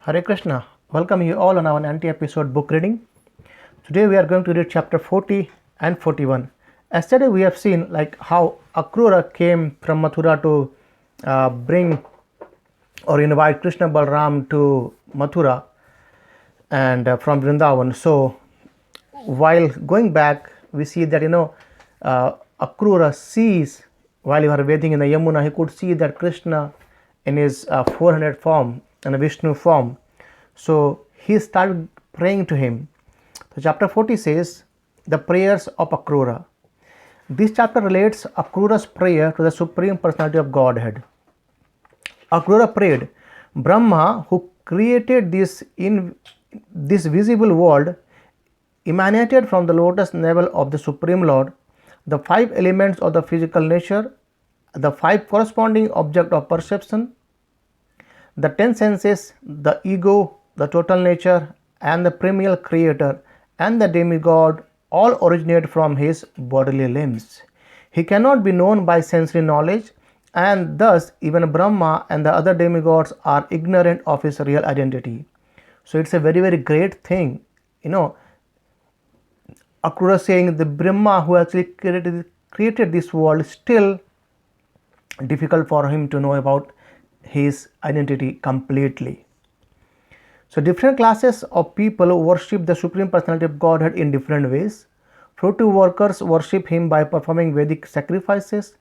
Hare Krishna, welcome you all on our anti-episode book reading. Today we are going to read chapter 40 and 41. Yesterday we have seen how Akrura came from Mathura to bring or invite Krishna Balram to Mathura and from Vrindavan. So while going back, we see that Akrura sees while he was bathing in the Yamuna, he could see that Krishna in his 400 form and a Vishnu form. So he started praying to him. So chapter 40 says the prayers of Akrura. This chapter relates Akrura's prayer to the Supreme Personality of Godhead. Akrura prayed, Brahma, who created this visible world, emanated from the lotus navel of the Supreme Lord, the five elements of the physical nature, the five corresponding objects of perception, the 10 senses, the ego, the total nature, and the primeval creator, and the demigod all originate from his bodily limbs. He cannot be known by sensory knowledge, and thus even Brahma and the other demigods are ignorant of his real identity. So it's a very, very great thing. Akrura saying the Brahma who actually created this world, still difficult for him to know about his identity completely. So different classes of people worship the Supreme Personality of Godhead in different ways. Fruitive workers worship him by performing Vedic sacrifices,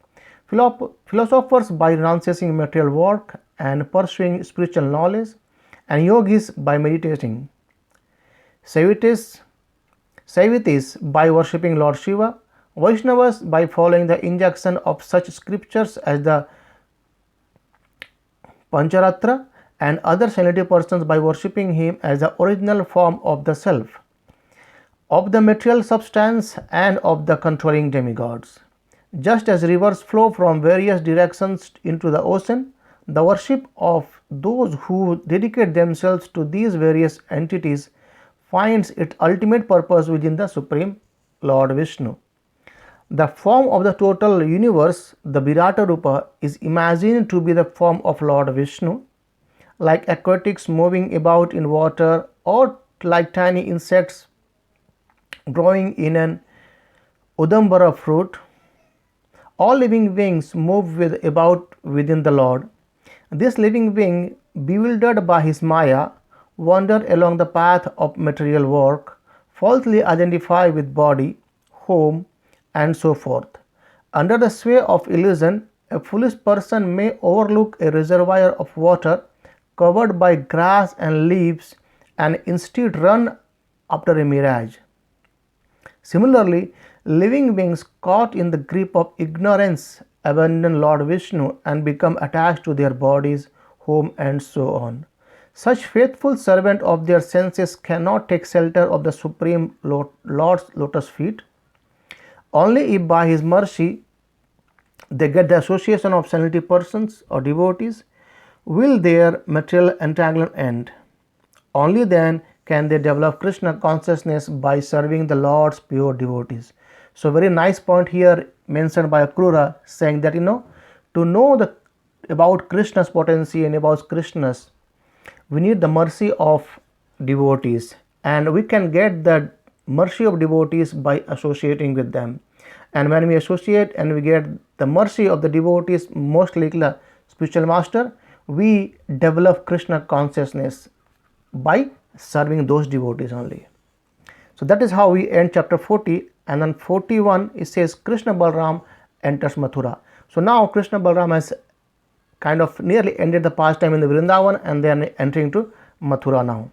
philosophers by renouncing material work and pursuing spiritual knowledge, and yogis by meditating. Saivitis by worshipping Lord Shiva, Vaishnavas by following the injunction of such scriptures as the Pancharatra, and other saintly persons by worshipping him as the original form of the self, of the material substance, and of the controlling demigods. Just as rivers flow from various directions into the ocean, the worship of those who dedicate themselves to these various entities finds its ultimate purpose within the Supreme Lord Vishnu. The form of the total universe, the Virata Rupa, is imagined to be the form of Lord Vishnu, like aquatics moving about in water or like tiny insects growing in an udambara fruit. All living beings move about within the Lord. This living being, bewildered by his Maya, wander along the path of material work, falsely identify with body, home, and so forth. Under the sway of illusion, a foolish person may overlook a reservoir of water covered by grass and leaves and instead run after a mirage. Similarly, living beings caught in the grip of ignorance abandon Lord Vishnu and become attached to their bodies, home, and so on. Such faithful servant of their senses cannot take shelter of the Supreme Lord's lotus feet. Only if by his mercy they get the association of saintly persons or devotees will their material entanglement end. Only then can they develop Krishna consciousness by serving the Lord's pure devotees. So very nice point here mentioned by Akrura, saying that to know about Krishna's potency and about Krishna's, we need the mercy of devotees, and we can get the mercy of devotees by associating with them. And when we associate and we get the mercy of the devotees, most like the spiritual master, we develop Krishna consciousness by serving those devotees only. So that is how we end chapter 40, and then 41 it says Krishna Balram enters Mathura. So now Krishna Balram has kind of nearly ended the pastime in the Vrindavan and then entering to Mathura now.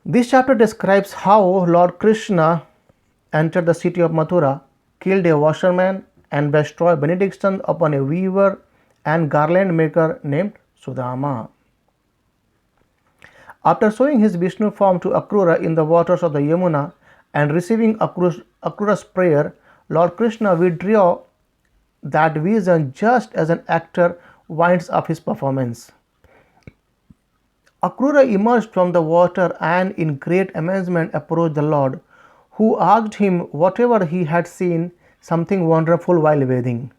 This chapter describes how Lord Krishna entered the city of Mathura, killed a washerman, and bestowed benediction upon a weaver and garland maker named Sudama. After showing his Vishnu form to Akrura in the waters of the Yamuna and receiving Akrura's prayer, Lord Krishna withdrew that vision just as an actor winds up his performance. Akrura emerged from the water and in great amazement approached the Lord, who asked him whatever he had seen something wonderful while bathing.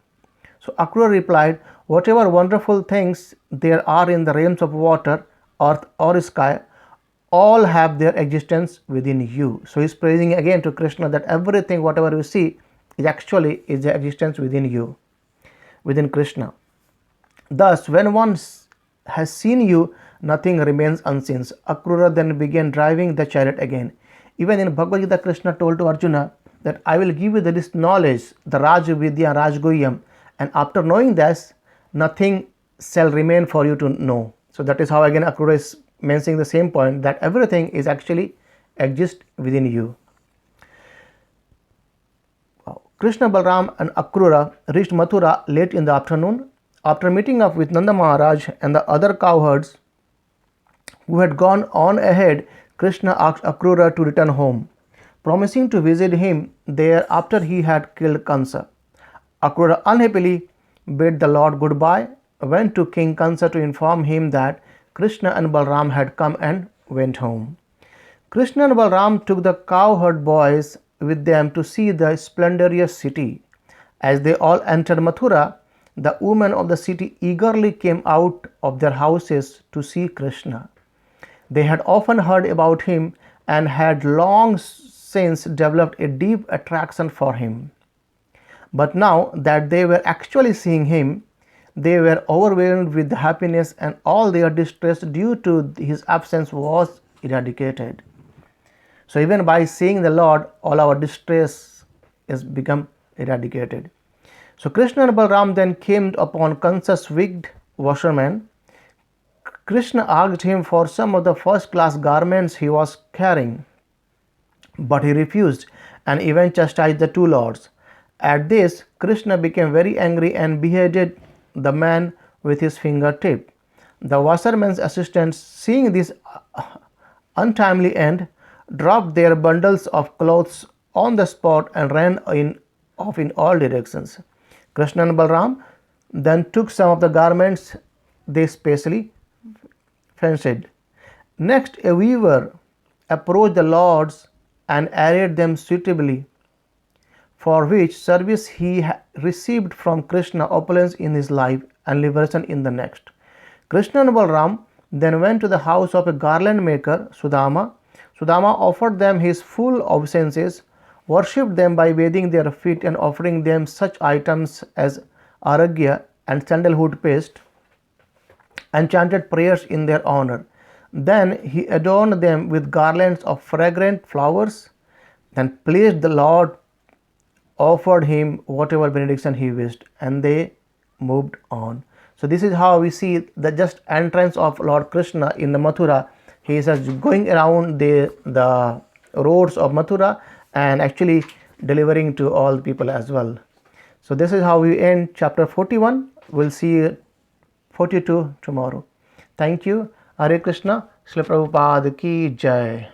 So Akrura replied, whatever wonderful things there are in the realms of water, earth, or sky, all have their existence within you. So he's praising again to Krishna that everything, whatever you see, is the existence within you, within Krishna. Thus, when one has seen you, nothing remains unseen. Akrura then began driving the chariot again. Even in Bhagavad Gita, Krishna told to Arjuna that I will give you this knowledge, the Raj Vidya, Raj Guhyam, and after knowing this, nothing shall remain for you to know. So that is how again Akrura is mentioning the same point, that everything is actually exists within you. Krishna, Balram and Akrura reached Mathura late in the afternoon. After meeting up with Nanda Maharaj and the other cowherds who had gone on ahead, Krishna asked Akrura to return home, promising to visit him there after he had killed Kansa. Akrura unhappily bade the Lord goodbye, went to King Kansa to inform him that Krishna and Balram had come and went home. Krishna and Balram took the cowherd boys with them to see the splendorous city. As they all entered Mathura, the women of the city eagerly came out of their houses to see Krishna. They had often heard about him and had long since developed a deep attraction for him. But now that they were actually seeing him, they were overwhelmed with happiness, and all their distress due to his absence was eradicated. So even by seeing the Lord, all our distress is become eradicated. So Krishna and Balram then came upon Kansa's wicked washerman. Krishna asked him for some of the first-class garments he was carrying, but he refused and even chastised the two lords. At this, Krishna became very angry and beheaded the man with his fingertip. The washerman's assistants, seeing this untimely end, dropped their bundles of clothes on the spot and ran off in all directions. Krishna and Balram then took some of the garments they specially fenced. Next, a weaver approached the lords and arrayed them suitably, for which service he received from Krishna opulence in his life and liberation in the next. Krishna and Balram then went to the house of a garland maker, Sudama. Sudama offered them his full obeisances, worshipped them by bathing their feet and offering them such items as aragya and sandalwood paste, and chanted prayers in their honor. Then he adorned them with garlands of fragrant flowers, then pleased the Lord, offered him whatever benediction he wished, and they moved on. So this is how we see the just entrance of Lord Krishna in the Mathura. He is going around the roads of Mathura and actually delivering to all people as well. So this is how we end chapter 41. We'll see 42 tomorrow. Thank you. Hare Krishna. Srila Prabhupada ki Jai.